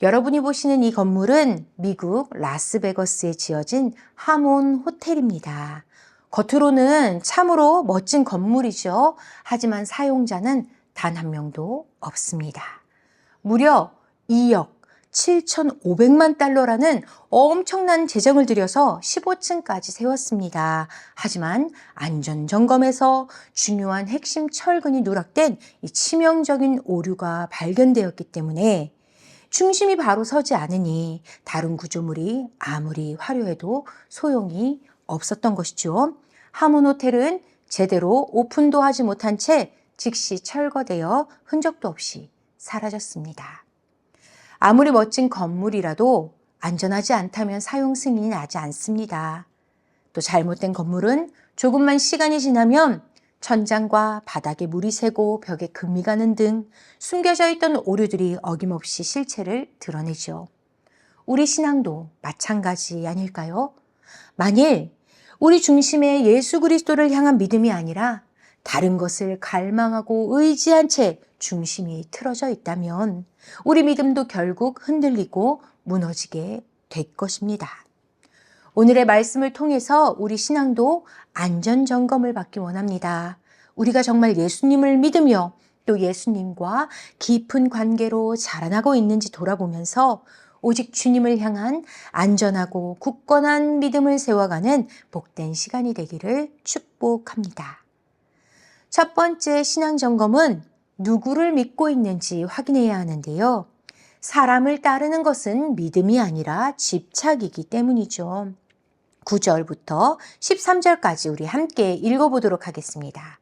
여러분이 보시는 이 건물은 미국 라스베거스에 지어진 하몬 호텔입니다. 겉으로는 참으로 멋진 건물이죠. 하지만 사용자는 단 한 명도 없습니다. 무려 2억 7,500만 달러라는 엄청난 재정을 들여서 15층까지 세웠습니다. 하지만 안전점검에서 중요한 핵심 철근이 누락된 이 치명적인 오류가 발견되었기 때문에 중심이 바로 서지 않으니 다른 구조물이 아무리 화려해도 소용이 없었던 것이죠. 하몬 호텔은 제대로 오픈도 하지 못한 채 즉시 철거되어 흔적도 없이 사라졌습니다. 아무리 멋진 건물이라도 안전하지 않다면 사용 승인이 나지 않습니다. 또 잘못된 건물은 조금만 시간이 지나면 천장과 바닥에 물이 새고 벽에 금이 가는 등 숨겨져 있던 오류들이 어김없이 실체를 드러내죠. 우리 신앙도 마찬가지 아닐까요? 만일 우리 중심에 예수 그리스도를 향한 믿음이 아니라 다른 것을 갈망하고 의지한 채 중심이 틀어져 있다면 우리 믿음도 결국 흔들리고 무너지게 될 것입니다. 오늘의 말씀을 통해서 우리 신앙도 안전점검을 받기 원합니다. 우리가 정말 예수님을 믿으며 또 예수님과 깊은 관계로 자라나고 있는지 돌아보면서 오직 주님을 향한 안전하고 굳건한 믿음을 세워가는 복된 시간이 되기를 축복합니다. 첫 번째 신앙 점검은 누구를 믿고 있는지 확인해야 하는데요. 사람을 따르는 것은 믿음이 아니라 집착이기 때문이죠. 9절부터 13절까지 우리 함께 읽어보도록 하겠습니다.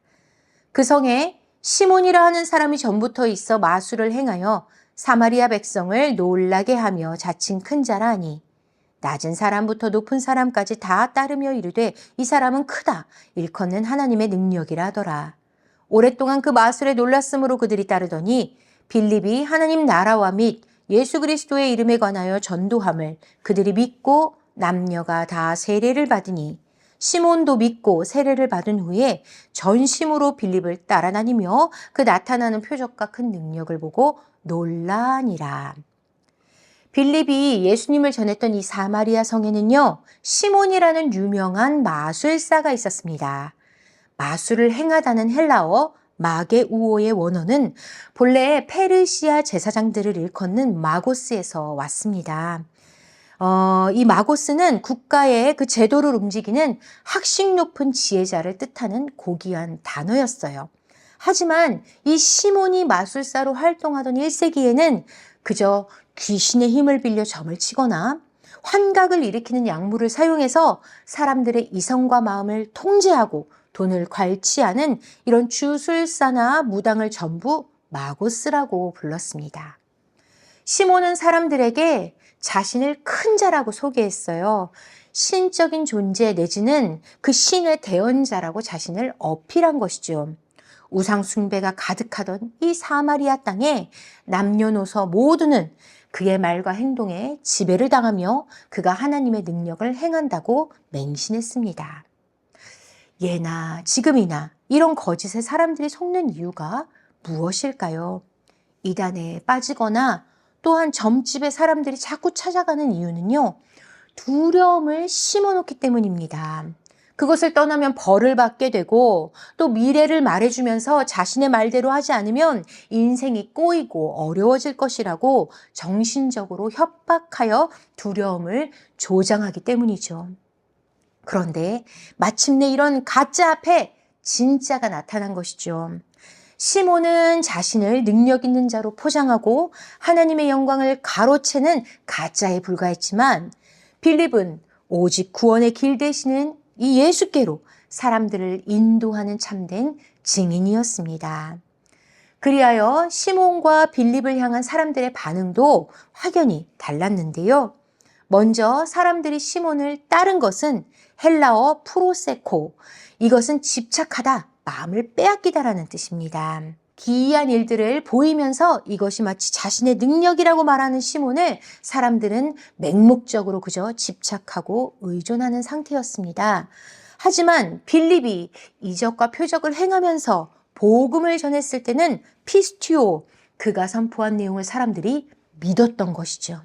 그 성에 시몬이라 하는 사람이 전부터 있어 마술을 행하여 사마리아 백성을 놀라게 하며 자칭 큰 자라 하니 낮은 사람부터 높은 사람까지 다 따르며 이르되 이 사람은 크다 일컫는 하나님의 능력이라 하더라. 오랫동안 그 마술에 놀랐으므로 그들이 따르더니 빌립이 하나님 나라와 및 예수 그리스도의 이름에 관하여 전도함을 그들이 믿고 남녀가 다 세례를 받으니 시몬도 믿고 세례를 받은 후에 전심으로 빌립을 따라다니며 그 나타나는 표적과 큰 능력을 보고 놀라니라. 빌립이 예수님을 전했던 이 사마리아 성에는요, 시몬이라는 유명한 마술사가 있었습니다. 마술을 행하다는 헬라어 마게우오의 원어는 본래 페르시아 제사장들을 일컫는 마고스에서 왔습니다. 이 마고스는 국가의 그 제도를 움직이는 학식 높은 지혜자를 뜻하는 고귀한 단어였어요. 하지만 이 시몬이 마술사로 활동하던 1세기에는 그저 귀신의 힘을 빌려 점을 치거나 환각을 일으키는 약물을 사용해서 사람들의 이성과 마음을 통제하고 돈을 괄치하는 이런 주술사나 무당을 전부 마고스라고 불렀습니다. 시몬은 사람들에게 자신을 큰 자라고 소개했어요. 신적인 존재 내지는 그 신의 대언자라고 자신을 어필한 것이죠. 우상 숭배가 가득하던 이 사마리아 땅에 남녀노소 모두는 그의 말과 행동에 지배를 당하며 그가 하나님의 능력을 행한다고 맹신했습니다. 예나 지금이나 이런 거짓에 사람들이 속는 이유가 무엇일까요? 이단에 빠지거나 또한 점집에 사람들이 자꾸 찾아가는 이유는요, 두려움을 심어놓기 때문입니다. 그것을 떠나면 벌을 받게 되고 또 미래를 말해주면서 자신의 말대로 하지 않으면 인생이 꼬이고 어려워질 것이라고 정신적으로 협박하여 두려움을 조장하기 때문이죠. 그런데 마침내 이런 가짜 앞에 진짜가 나타난 것이죠. 시몬은 자신을 능력 있는 자로 포장하고 하나님의 영광을 가로채는 가짜에 불과했지만 빌립은 오직 구원의 길 되시는 이 예수께로 사람들을 인도하는 참된 증인이었습니다. 그리하여 시몬과 빌립을 향한 사람들의 반응도 확연히 달랐는데요. 먼저 사람들이 시몬을 따른 것은 헬라어 프로세코, 이것은 집착하다, 마음을 빼앗기다라는 뜻입니다. 기이한 일들을 보이면서 이것이 마치 자신의 능력이라고 말하는 시몬을 사람들은 맹목적으로 그저 집착하고 의존하는 상태였습니다. 하지만 빌립이 이적과 표적을 행하면서 복음을 전했을 때는 피스티오, 그가 선포한 내용을 사람들이 믿었던 것이죠.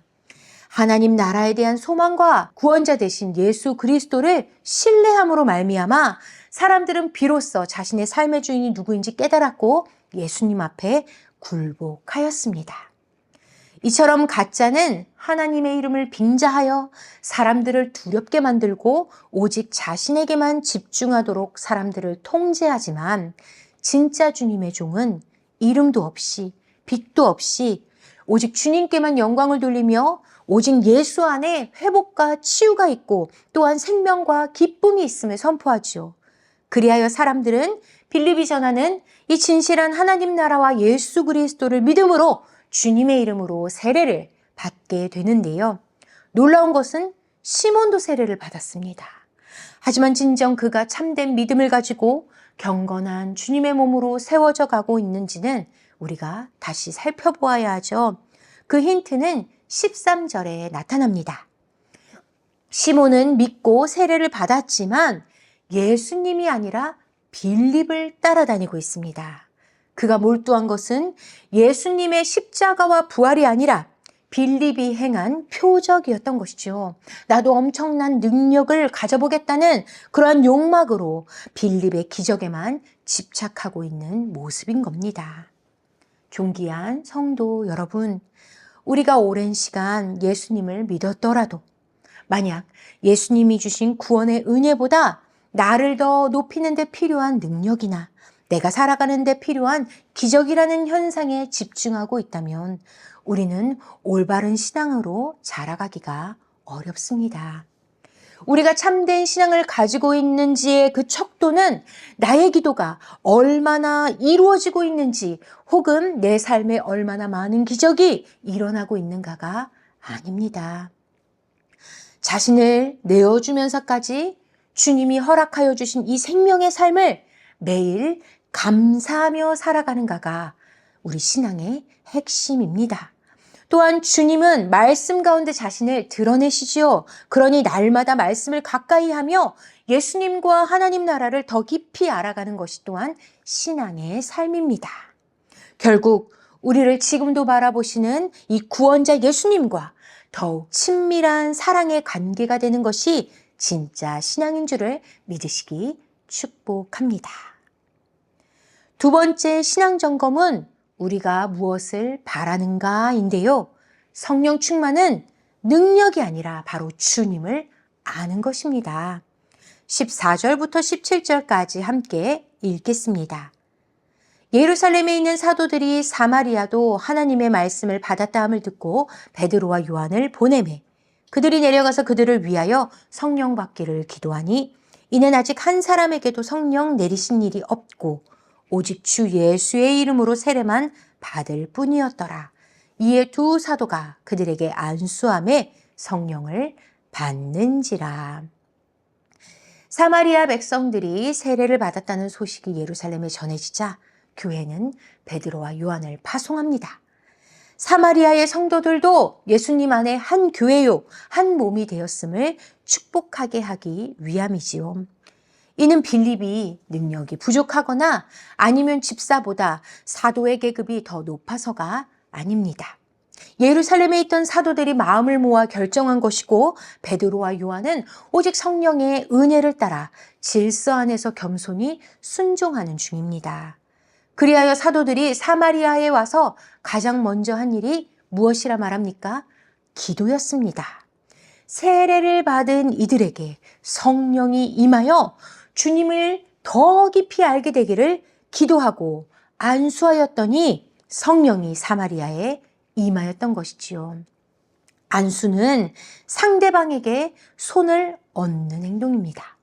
하나님 나라에 대한 소망과 구원자 되신 예수 그리스도를 신뢰함으로 말미암아 사람들은 비로소 자신의 삶의 주인이 누구인지 깨달았고 예수님 앞에 굴복하였습니다. 이처럼 가짜는 하나님의 이름을 빙자하여 사람들을 두렵게 만들고 오직 자신에게만 집중하도록 사람들을 통제하지만 진짜 주님의 종은 이름도 없이 빛도 없이 오직 주님께만 영광을 돌리며 오직 예수 안에 회복과 치유가 있고 또한 생명과 기쁨이 있음을 선포하지요. 그리하여 사람들은 빌립이 전하는 이 진실한 하나님 나라와 예수 그리스도를 믿음으로 주님의 이름으로 세례를 받게 되는데요. 놀라운 것은 시몬도 세례를 받았습니다. 하지만 진정 그가 참된 믿음을 가지고 경건한 주님의 몸으로 세워져 가고 있는지는 우리가 다시 살펴보아야 하죠. 그 힌트는 13절에 나타납니다. 시몬은 믿고 세례를 받았지만 예수님이 아니라 빌립을 따라다니고 있습니다. 그가 몰두한 것은 예수님의 십자가와 부활이 아니라 빌립이 행한 표적이었던 것이죠. 나도 엄청난 능력을 가져보겠다는 그러한 욕망으로 빌립의 기적에만 집착하고 있는 모습인 겁니다. 존귀한 성도 여러분, 우리가 오랜 시간 예수님을 믿었더라도 만약 예수님이 주신 구원의 은혜보다 나를 더 높이는 데 필요한 능력이나 내가 살아가는 데 필요한 기적이라는 현상에 집중하고 있다면 우리는 올바른 신앙으로 자라가기가 어렵습니다. 우리가 참된 신앙을 가지고 있는지의 그 척도는 나의 기도가 얼마나 이루어지고 있는지 혹은 내 삶에 얼마나 많은 기적이 일어나고 있는가가 아닙니다. 자신을 내어주면서까지 주님이 허락하여 주신 이 생명의 삶을 매일 감사하며 살아가는가가 우리 신앙의 핵심입니다. 또한 주님은 말씀 가운데 자신을 드러내시지요. 그러니 날마다 말씀을 가까이 하며 예수님과 하나님 나라를 더 깊이 알아가는 것이 또한 신앙의 삶입니다. 결국 우리를 지금도 바라보시는 이 구원자 예수님과 더욱 친밀한 사랑의 관계가 되는 것이 진짜 신앙인 줄을 믿으시기 축복합니다. 두 번째 신앙 점검은 우리가 무엇을 바라는가인데요. 성령 충만은 능력이 아니라 바로 주님을 아는 것입니다. 14절부터 17절까지 함께 읽겠습니다. 예루살렘에 있는 사도들이 사마리아도 하나님의 말씀을 받았다함을 듣고 베드로와 요한을 보내매 그들이 내려가서 그들을 위하여 성령 받기를 기도하니 이는 아직 한 사람에게도 성령 내리신 일이 없고 오직 주 예수의 이름으로 세례만 받을 뿐이었더라. 이에 두 사도가 그들에게 안수함에 성령을 받는지라. 사마리아 백성들이 세례를 받았다는 소식이 예루살렘에 전해지자 교회는 베드로와 요한을 파송합니다. 사마리아의 성도들도 예수님 안에 한 교회요, 한 몸이 되었음을 축복하게 하기 위함이지요. 이는 빌립이 능력이 부족하거나 아니면 집사보다 사도의 계급이 더 높아서가 아닙니다. 예루살렘에 있던 사도들이 마음을 모아 결정한 것이고 베드로와 요한은 오직 성령의 은혜를 따라 질서 안에서 겸손히 순종하는 중입니다. 그리하여 사도들이 사마리아에 와서 가장 먼저 한 일이 무엇이라 말합니까? 기도였습니다. 세례를 받은 이들에게 성령이 임하여 주님을 더 깊이 알게 되기를 기도하고 안수하였더니 성령이 사마리아에 임하였던 것이지요. 안수는 상대방에게 손을 얹는 행동입니다.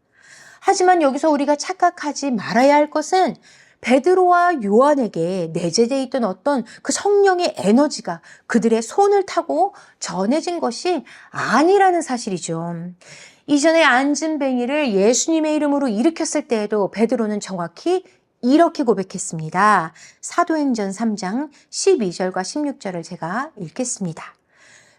하지만 여기서 우리가 착각하지 말아야 할 것은 베드로와 요한에게 내재되어 있던 어떤 그 성령의 에너지가 그들의 손을 타고 전해진 것이 아니라는 사실이죠. 이전에 안진뱅이를 예수님의 이름으로 일으켰을 때에도 베드로는 정확히 이렇게 고백했습니다. 사도행전 3장 12절과 16절을 제가 읽겠습니다.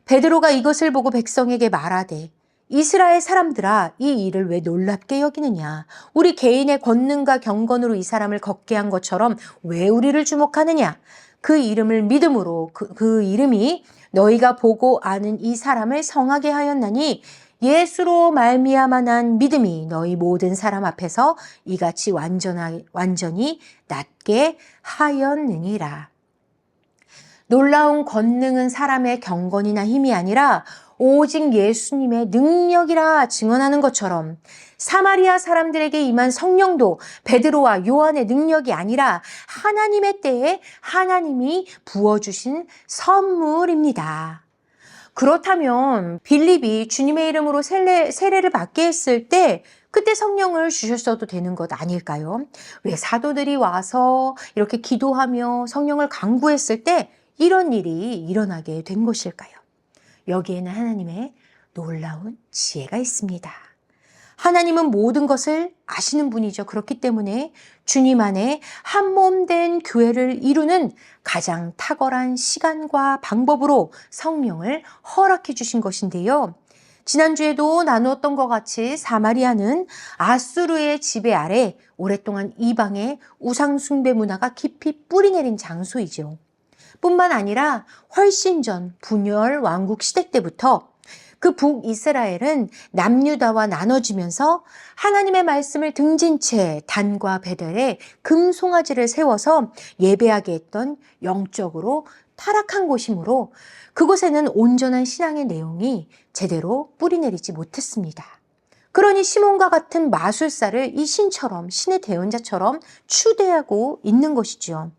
베드로가 이것을 보고 백성에게 말하되 이스라엘 사람들아 이 일을 왜 놀랍게 여기느냐? 우리 개인의 권능과 경건으로 이 사람을 걷게 한 것처럼 왜 우리를 주목하느냐? 그 이름을 믿음으로 그 이름이 너희가 보고 아는 이 사람을 성하게 하였나니 예수로 말미암아 난 믿음이 너희 모든 사람 앞에서 이같이 완전히 낫게 하였느니라. 놀라운 권능은 사람의 경건이나 힘이 아니라 오직 예수님의 능력이라 증언하는 것처럼 사마리아 사람들에게 임한 성령도 베드로와 요한의 능력이 아니라 하나님의 때에 하나님이 부어주신 선물입니다. 그렇다면 빌립이 주님의 이름으로 세례를 받게 했을 때 그때 성령을 주셨어도 되는 것 아닐까요? 왜 사도들이 와서 이렇게 기도하며 성령을 간구했을 때 이런 일이 일어나게 된 것일까요? 여기에는 하나님의 놀라운 지혜가 있습니다. 하나님은 모든 것을 아시는 분이죠. 그렇기 때문에 주님 안에 한 몸 된 교회를 이루는 가장 탁월한 시간과 방법으로 성령을 허락해 주신 것인데요. 지난주에도 나누었던 것 같이 사마리아는 아수르의 지배 아래 오랫동안 이방의 우상숭배 문화가 깊이 뿌리내린 장소이죠. 뿐만 아니라 훨씬 전 분열 왕국 시대 때부터 그 북이스라엘은 남유다와 나눠지면서 하나님의 말씀을 등진 채 단과 베델에 금송아지를 세워서 예배하게 했던 영적으로 타락한 곳이므로 그곳에는 온전한 신앙의 내용이 제대로 뿌리내리지 못했습니다. 그러니 시몬과 같은 마술사를 이 신처럼, 신의 대언자처럼 추대하고 있는 것이죠.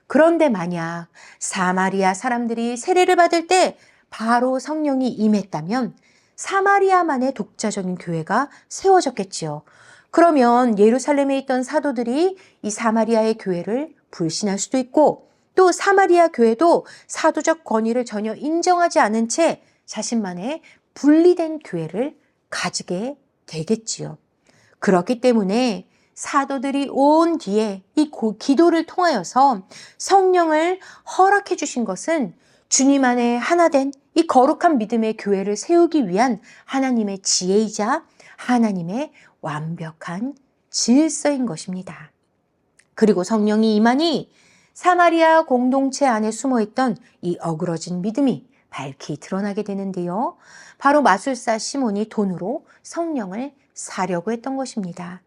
그런데 만약 사마리아 사람들이 세례를 받을 때 바로 성령이 임했다면 사마리아만의 독자적인 교회가 세워졌겠지요. 그러면 예루살렘에 있던 사도들이 이 사마리아의 교회를 불신할 수도 있고 또 사마리아 교회도 사도적 권위를 전혀 인정하지 않은 채 자신만의 분리된 교회를 가지게 되겠지요. 그렇기 때문에 사도들이 온 뒤에 이 기도를 통하여서 성령을 허락해 주신 것은 주님 안에 하나된 이 거룩한 믿음의 교회를 세우기 위한 하나님의 지혜이자 하나님의 완벽한 질서인 것입니다. 그리고 성령이 임하니 사마리아 공동체 안에 숨어있던 이 어그러진 믿음이 밝히 드러나게 되는데요. 바로 마술사 시몬이 돈으로 성령을 사려고 했던 것입니다.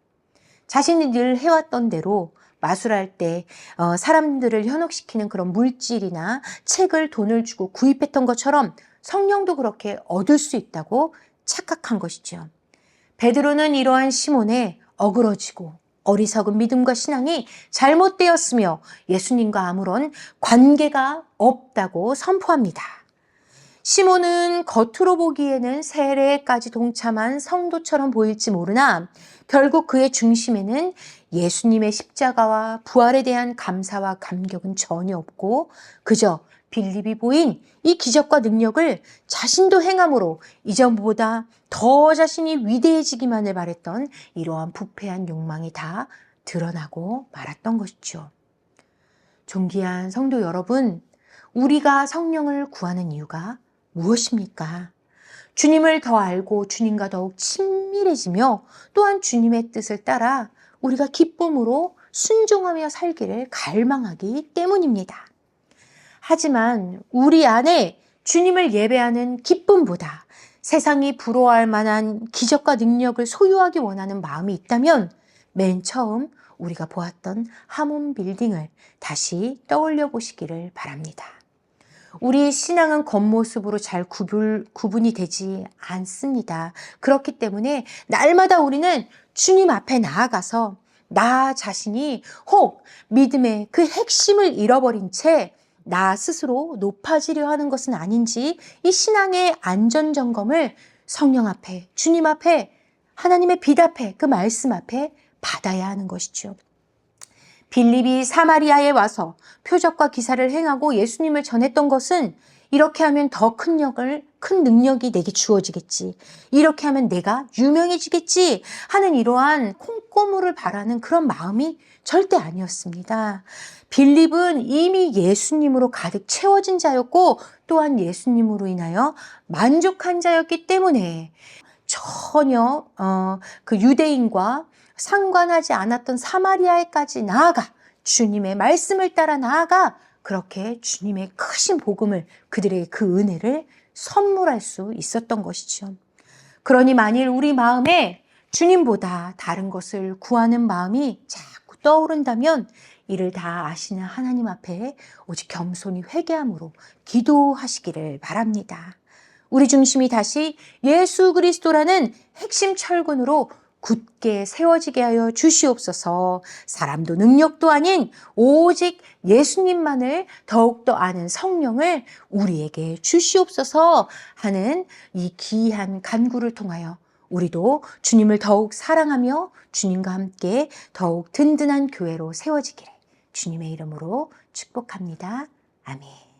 자신이 늘 해왔던 대로 마술할 때 사람들을 현혹시키는 그런 물질이나 책을 돈을 주고 구입했던 것처럼 성령도 그렇게 얻을 수 있다고 착각한 것이죠. 베드로는 이러한 시몬의 어그러지고 어리석은 믿음과 신앙이 잘못되었으며 예수님과 아무런 관계가 없다고 선포합니다. 시몬은 겉으로 보기에는 세례까지 동참한 성도처럼 보일지 모르나 결국 그의 중심에는 예수님의 십자가와 부활에 대한 감사와 감격은 전혀 없고 그저 빌립이 보인 이 기적과 능력을 자신도 행함으로 이전보다 더 자신이 위대해지기만을 바랬던 이러한 부패한 욕망이 다 드러나고 말았던 것이죠. 존귀한 성도 여러분, 우리가 성령을 구하는 이유가 무엇입니까? 주님을 더 알고 주님과 더욱 친밀해지며 또한 주님의 뜻을 따라 우리가 기쁨으로 순종하며 살기를 갈망하기 때문입니다. 하지만 우리 안에 주님을 예배하는 기쁨보다 세상이 부러워할 만한 기적과 능력을 소유하기 원하는 마음이 있다면 맨 처음 우리가 보았던 하몬 빌딩을 다시 떠올려 보시기를 바랍니다. 우리의 신앙은 겉모습으로 잘 구분이 되지 않습니다. 그렇기 때문에 날마다 우리는 주님 앞에 나아가서 나 자신이 혹 믿음의 그 핵심을 잃어버린 채 나 스스로 높아지려 하는 것은 아닌지 이 신앙의 안전점검을 성령 앞에, 주님 앞에, 하나님의 빛 앞에, 그 말씀 앞에 받아야 하는 것이죠. 빌립이 사마리아에 와서 표적과 기사를 행하고 예수님을 전했던 것은 이렇게 하면 더 큰 능력이 내게 주어지겠지. 이렇게 하면 내가 유명해지겠지 하는 이러한 콩고물을 바라는 그런 마음이 절대 아니었습니다. 빌립은 이미 예수님으로 가득 채워진 자였고 또한 예수님으로 인하여 만족한 자였기 때문에 전혀 그 유대인과 상관하지 않았던 사마리아에까지 나아가 주님의 말씀을 따라 나아가 그렇게 주님의 크신 복음을, 그들에게 그 은혜를 선물할 수 있었던 것이죠. 그러니 만일 우리 마음에 주님보다 다른 것을 구하는 마음이 자꾸 떠오른다면 이를 다 아시는 하나님 앞에 오직 겸손히 회개함으로 기도하시기를 바랍니다. 우리 중심이 다시 예수 그리스도라는 핵심 철근으로 굳게 세워지게 하여 주시옵소서. 사람도 능력도 아닌 오직 예수님만을 더욱더 아는 성령을 우리에게 주시옵소서 하는 이 귀한 간구를 통하여 우리도 주님을 더욱 사랑하며 주님과 함께 더욱 든든한 교회로 세워지기를 주님의 이름으로 축복합니다. 아멘.